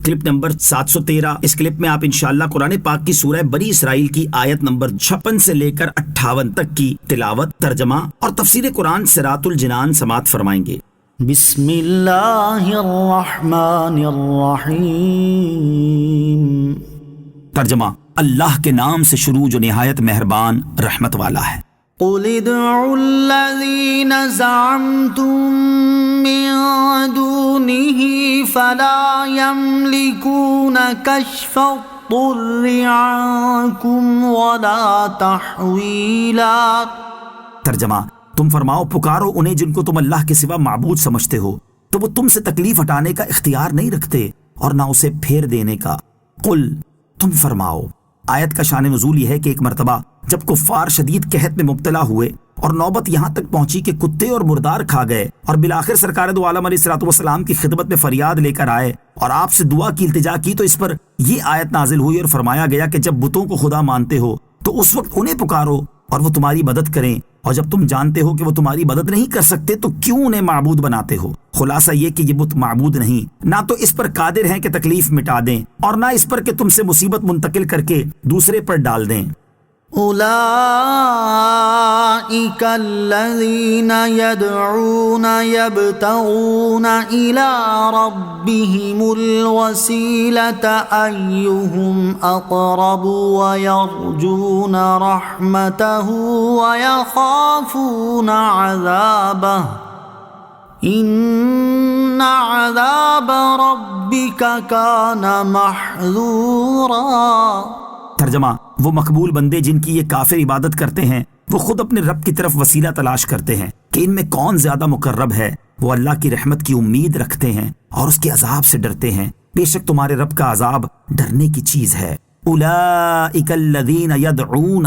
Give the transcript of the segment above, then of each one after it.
Clip number 713۔ اس clip میں آپ انشاءاللہ قرآن پاک کی سورہ بنی اسرائیل کی آیت نمبر 56 سے لے کر 58 تک کی تلاوت، ترجمہ اور تفسیر قرآن صراط الجنان سماعت فرمائیں گے۔ بسم اللہ الرحمن الرحیم۔ ترجمہ: اللہ کے نام سے شروع جو نہایت مہربان رحمت والا ہے۔ قل ادعوا الذین زعمتم من دونه فلا يملكون كشف الضر عنكم ولا تحویلا۔ ترجمہ: تم فرماؤ، پکارو انہیں جن کو تم اللہ کے سوا معبود سمجھتے ہو، تو وہ تم سے تکلیف ہٹانے کا اختیار نہیں رکھتے اور نہ اسے پھیر دینے کا۔ قل، تم فرماؤ۔ آیت کا شان نزول یہ ہے کہ ایک مرتبہ جب کفار شدید قحط میں مبتلا ہوئے اور نوبت یہاں تک پہنچی کہ کتے اور مردار کھا گئے، اور بالآخر سرکار دو عالم علیہ الصلوۃ والسلام کی خدمت میں فریاد لے کر آئے اور آپ سے دعا کی التجا کی، تو اس پر یہ آیت نازل ہوئی اور فرمایا گیا کہ جب بتوں کو خدا مانتے ہو تو اس وقت انہیں پکارو اور وہ تمہاری مدد کریں، اور جب تم جانتے ہو کہ وہ تمہاری مدد نہیں کر سکتے تو کیوں انہیں معبود بناتے ہو؟ خلاصہ یہ کہ یہ بت معبود نہیں، نہ تو اس پر قادر ہیں کہ تکلیف مٹا دیں اور نہ اس پر کہ تم سے مصیبت منتقل کر کے دوسرے پر ڈال دیں۔ اولئک الذین یدعون یبتغون الی ربهم الوسیلۃ ایہم اقرب ویرجون رحمتہ ویخافون عذابہ ان عذاب ربک کان محذورا۔ ترجمہ: وہ مقبول بندے جن کی یہ کافر عبادت کرتے ہیں، وہ خود اپنے رب کی طرف وسیلہ تلاش کرتے ہیں کہ ان میں کون زیادہ مقرب ہے۔ وہ اللہ کی رحمت کی امید رکھتے ہیں اور اس کے عذاب سے ڈرتے ہیں، بے شک تمہارے رب کا عذاب ڈرنے کی چیز ہے۔ اولئک الذین یدعون،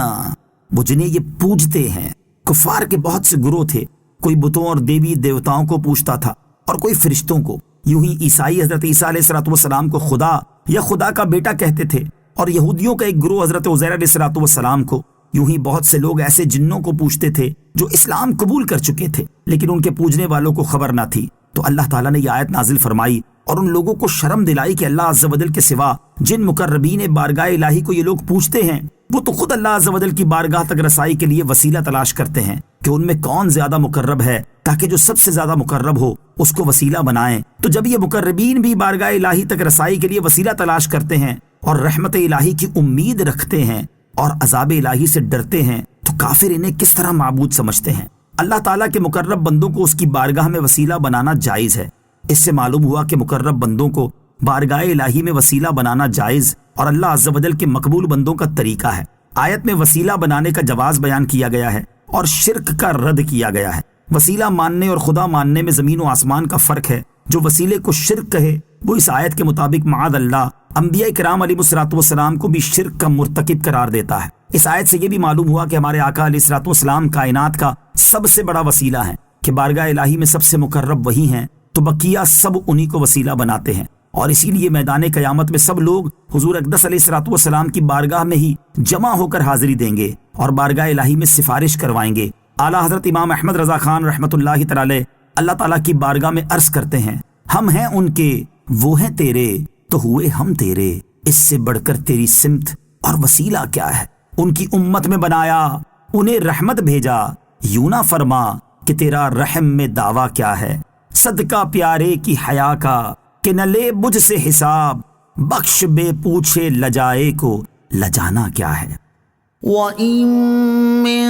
وہ جنہیں یہ پوجتے ہیں۔ کفار کے بہت سے گروہ تھے، کوئی بتوں اور دیوی دیوتاؤں کو پوجتا تھا اور کوئی فرشتوں کو۔ یوں ہی عیسائی حضرت عیسیٰ علیہ الصلوۃ والسلام کو خدا یا خدا کا بیٹا کہتے تھے، اور یہودیوں کا ایک گروہ حضرت عزیر علیہ الصلوۃ والسلام کو۔ یوں ہی بہت سے لوگ ایسے جنوں کو پوجتے تھے جو اسلام قبول کر چکے تھے، لیکن ان کے پوجنے والوں کو خبر نہ تھی۔ تو اللہ تعالیٰ نے یہ آیت نازل فرمائی اور ان لوگوں کو شرم دلائی کہ اللہ عز و جل کے سوا جن مقربین بارگاہ الہی کو یہ لوگ پوجتے ہیں، وہ تو خود اللہ عز و جل کی بارگاہ تک رسائی کے لیے وسیلہ تلاش کرتے ہیں کہ ان میں کون زیادہ مقرب ہے، تاکہ جو سب سے زیادہ مقرب ہو اس کو وسیلہ بنائیں۔ تو جب یہ مقربین بھی بارگاہ الہی تک رسائی کے لیے وسیلہ تلاش کرتے ہیں اور رحمت الہی کی امید رکھتے ہیں اور عذاب الہی سے ڈرتے ہیں، تو کافر انہیں کس طرح معبود سمجھتے ہیں؟ اللہ تعالیٰ کے مقرب بندوں کو اس کی بارگاہ میں وسیلہ بنانا جائز ہے۔ اس سے معلوم ہوا کہ مقرب بندوں کو بارگاہ الہی میں وسیلہ بنانا جائز اور اللہ عز و جل کے مقبول بندوں کا طریقہ ہے۔ آیت میں وسیلہ بنانے کا جواز بیان کیا گیا ہے اور شرک کا رد کیا گیا ہے۔ وسیلہ ماننے اور خدا ماننے میں زمین و آسمان کا فرق ہے۔ جو وسیلے کو شرک کہے وہ اس آیت کے مطابق معاذ اللہ انبیاء کرام علیہ الصلوۃ والسلام کو بھی شرک کا مرتکب قرار دیتا ہے۔ اس آیت سے یہ بھی معلوم ہوا کہ ہمارے آقا علیہ الصلوۃ والسلام کائنات کا سب سے بڑا وسیلہ ہیں، کہ بارگاہ الہی میں سب سے مقرب وہی ہیں، تو بقیہ سب انہی کو وسیلہ بناتے ہیں، اور اسی لیے میدان قیامت میں سب لوگ حضور اقدس علیہ الصلوۃ والسلام کی بارگاہ میں ہی جمع ہو کر حاضری دیں گے اور بارگاہ الہی میں سفارش کروائیں گے۔ اعلیٰ حضرت امام احمد رضا خان رحمۃ اللہ تعالی اللہ تعالیٰ کی بارگاہ میں عرض کرتے ہیں، ہم ہیں ان کے، وہ ہیں تیرے، تو ہوئے ہم تیرے، اس سے بڑھ کر تیری سمت اور وسیلہ کیا ہے؟ ان کی امت میں بنایا، انہیں رحمت بھیجا، یوں نہ فرما کہ تیرا رحم میں دعویٰ کیا ہے؟ صدقہ پیارے کی حیا کا کہ نہ لے مجھ سے حساب، بخش بے پوچھے لجائے کو، لجانا کیا ہے؟ وَإِن مِّن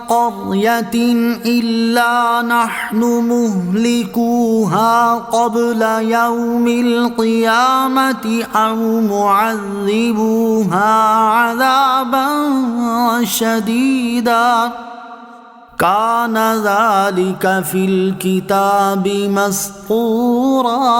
قَرْيَةٍ إِلَّا نَحْنُ مُهْلِكُوهَا قَبْلَ يَوْمِ الْقِيَامَةِ أَوْ مُعَذِّبُوهَا عَذَابًا شَدِيدًا كَانَ ذَلِكَ فِي الْكِتَابِ مَسْطُورًا۔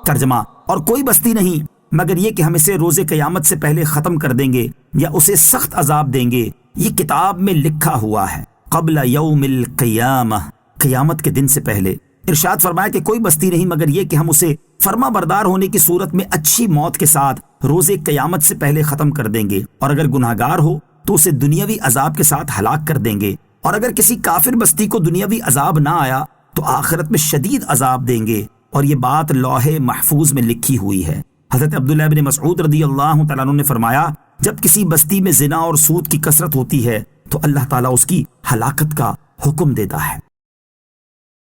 ترجمہ: اور کوئی بستی نہیں مگر یہ کہ ہم اسے روز قیامت سے پہلے ختم کر دیں گے یا اسے سخت عذاب دیں گے، یہ کتاب میں لکھا ہوا ہے۔ قبل یوم القیامہ، قیامت کے دن سے پہلے۔ ارشاد فرمایا کہ کوئی بستی نہیں مگر یہ کہ ہم اسے فرما بردار ہونے کی صورت میں اچھی موت کے ساتھ روز قیامت سے پہلے ختم کر دیں گے، اور اگر گناہ گار ہو تو اسے دنیاوی عذاب کے ساتھ ہلاک کر دیں گے، اور اگر کسی کافر بستی کو دنیاوی عذاب نہ آیا تو آخرت میں شدید عذاب دیں گے، اور یہ بات لوح محفوظ میں لکھی ہوئی ہے۔ حضرت عبداللہ بن مسعود رضی اللہ تعالیٰ عنہ نے فرمایا، جب کسی بستی میں زنا اور سود کی کثرت ہوتی ہے تو اللہ تعالیٰ اس کی ہلاکت کا حکم دیتا ہے۔